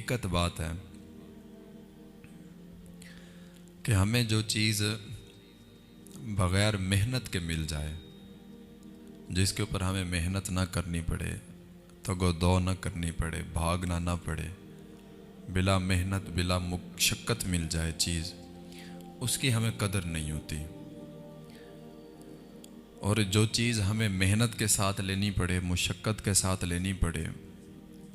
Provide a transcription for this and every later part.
हकीकत बात है कि हमें जो चीज़ बग़ैर मेहनत के मिल जाए, जिसके ऊपर हमें मेहनत ना करनी पड़े, तगो-दौ ना करनी पड़े, भागना ना पड़े, बिला मेहनत बिला मुशक्क़त मिल जाए चीज़, उसकी हमें कदर नहीं होती। और जो चीज़ हमें मेहनत के साथ लेनी पड़े, मुशक्क़त के साथ लेनी पड़े,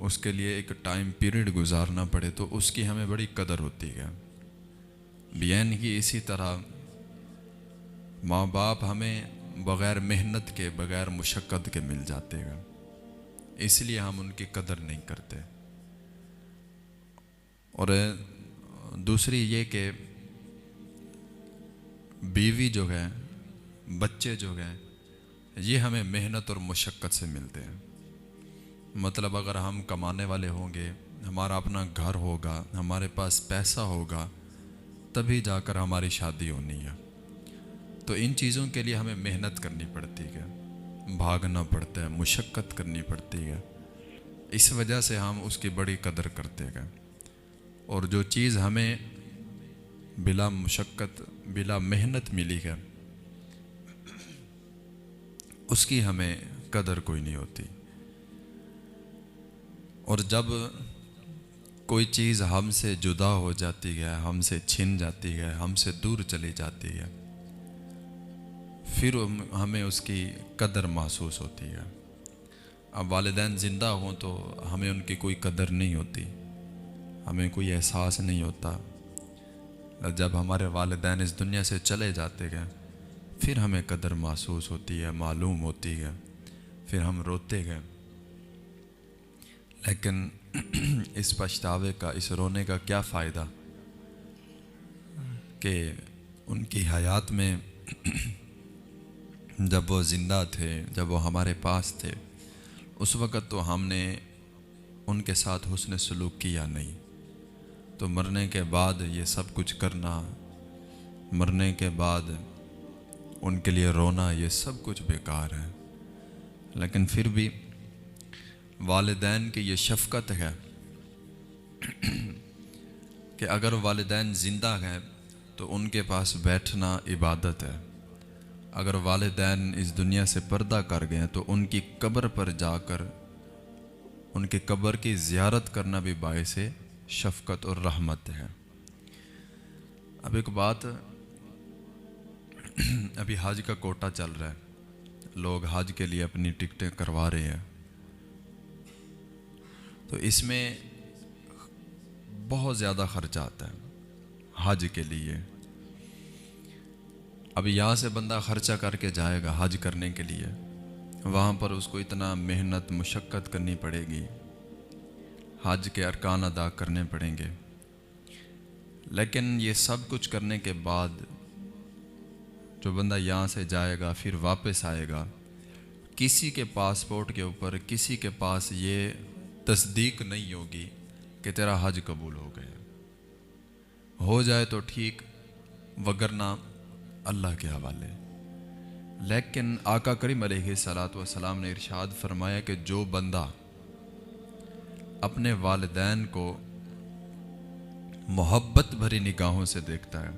उसके लिए एक टाइम पीरियड गुजारना पड़े, तो उसकी हमें बड़ी कदर होती है। बियान ही इसी तरह माँ बाप हमें बग़ैर मेहनत के, बग़ैर मुशक्क़त के मिल जाते हैं, इसलिए हम उनकी कदर नहीं करते। और दूसरी ये कि बीवी जो है, बच्चे जो हैं, ये हमें मेहनत और मुशक्क़त से मिलते हैं। मतलब अगर हम कमाने वाले होंगे, हमारा अपना घर होगा, हमारे पास पैसा होगा, तभी जाकर हमारी शादी होनी है। तो इन चीज़ों के लिए हमें मेहनत करनी पड़ती है, भागना पड़ता है, मुशक्क़त करनी पड़ती है। इस वजह से हम उसकी बड़ी कदर करते हैं। और जो चीज़ हमें बिला मुशक्क़त बिला मेहनत मिली है, उसकी हमें कदर कोई नहीं होती। और जब कोई चीज़ हमसे जुदा हो जाती है, हमसे छिन जाती है, हमसे दूर चली जाती है, फिर हमें उसकी कदर महसूस होती है। अब वालिदैन ज़िंदा हों तो हमें उनकी कोई कदर नहीं होती, हमें कोई एहसास नहीं होता। जब हमारे वालिदैन इस दुनिया से चले जाते हैं, फिर हमें कदर महसूस होती है, मालूम होती है, फिर हम रोते हैं। लेकिन इस पछतावे का, इस रोने का क्या फ़ायदा कि उनकी हयात में जब वो ज़िंदा थे, जब वो हमारे पास थे, उस वक़्त तो हमने उनके साथ हुस्न सलूक किया नहीं। तो मरने के बाद ये सब कुछ करना, मरने के बाद उनके लिए रोना, ये सब कुछ बेकार है। लेकिन फिर भी वालिदैन की ये शफ़क़त है कि अगर वालिदैन ज़िंदा हैं तो उनके पास बैठना इबादत है। अगर वालिदैन इस दुनिया से पर्दा कर गए तो उनकी कब्र पर जाकर उनकी कब्र की ज़ियारत करना भी बाइस शफ़क़त और रहमत है। अब एक बात, अभी हज का कोटा चल रहा है, लोग हज के लिए अपनी टिकटें करवा रहे हैं, तो इसमें बहुत ज़्यादा खर्चा आता है हज के लिए। अब यहाँ से बंदा खर्चा करके जाएगा हज करने के लिए, वहाँ पर उसको इतना मेहनत मुशक्क़त करनी पड़ेगी, हज के अरकान अदा करने पड़ेंगे। लेकिन ये सब कुछ करने के बाद जो बंदा यहाँ से जाएगा फिर वापस आएगा, किसी के पासपोर्ट के ऊपर किसी के पास ये तस्दीक नहीं होगी कि तेरा हज कबूल हो गया। हो जाए तो ठीक, वगरना अल्लाह के हवाले। लेकिन आका करीम अलैहिस्सलातु वस्सलाम ने इरशाद फरमाया कि जो बंदा अपने वालिदैन को मोहब्बत भरी निगाहों से देखता है,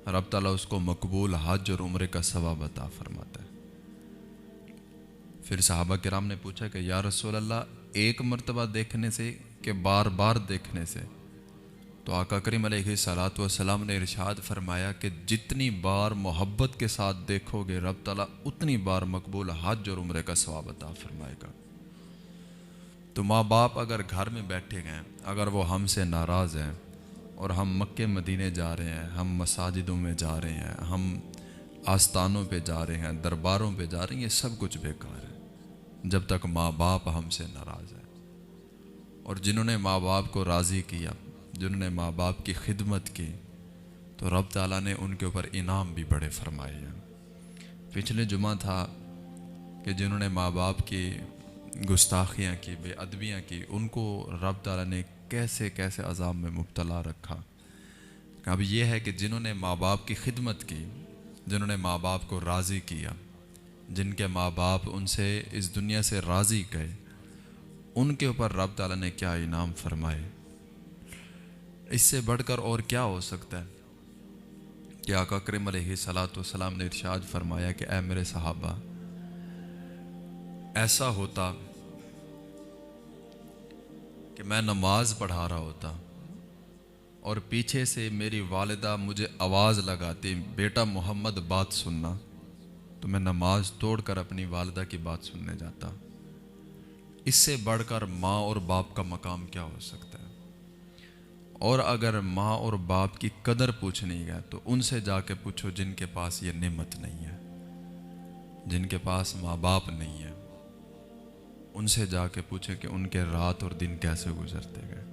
रब ताला उसको मकबूल हज और उम्रे का सवाब अता फरमाता है। फिर सहाबा किराम ने पूछा कि या रसूल अल्लाह, एक मर्तबा देखने से कि बार बार देखने से? तो आका करीम अलैहिस्सलातु वस्सलाम ने इरशाद फरमाया कि जितनी बार मोहब्बत के साथ देखोगे, रब ताला उतनी बार मकबूल हज और उम्रे का सवाब अता फरमाएगा। तो माँ बाप अगर घर में बैठे हैं, अगर वो हमसे नाराज़ हैं और हम मक्के मदीने जा रहे हैं, हम मसाजिदों में जा रहे हैं, हम आस्थानों पे जा रहे हैं, दरबारों पे जा रहे हैं, ये सब कुछ बेकार है जब तक माँ बाप हमसे नाराज़ हैं। और जिन्होंने माँ बाप को राज़ी किया, जिन्होंने माँ बाप की खिदमत की, तो रब ताला ने उनके ऊपर इनाम भी बड़े फरमाए हैं। पिछले जुमा था कि जिन्होंने माँ बाप की गुस्ताखियाँ की, बेअदबियाँ की, उनको रब ताला ने कैसे कैसे अज़ाब में मुब्तला रखा। अब ये है कि जिन्होंने माँ बाप की खिदमत की, जिन्होंने माँ बाप को राज़ी किया, जिनके माँ बाप उनसे इस दुनिया से राज़ी गए, उनके ऊपर रब ताला ने क्या इनाम फरमाए। इससे बढ़कर और क्या हो सकता है कि आका करीम अलैहिस्सलातु वस्सलाम ने इरशाद फरमाया कि ऐ मेरे सहाबा, ऐसा होता कि मैं नमाज पढ़ा रहा होता और पीछे से मेरी वालिदा मुझे आवाज़ लगाती, बेटा मोहम्मद बात सुनना, तो मैं नमाज तोड़कर अपनी वालिदा की बात सुनने जाता। इससे बढ़कर माँ और बाप का मकाम क्या हो सकता है। और अगर माँ और बाप की कदर पूछनी है तो उनसे जाके पूछो जिनके पास ये नेमत नहीं है, जिनके पास माँ बाप नहीं है। उनसे जाके पूछे कि उनके रात और दिन कैसे गुजरते गए।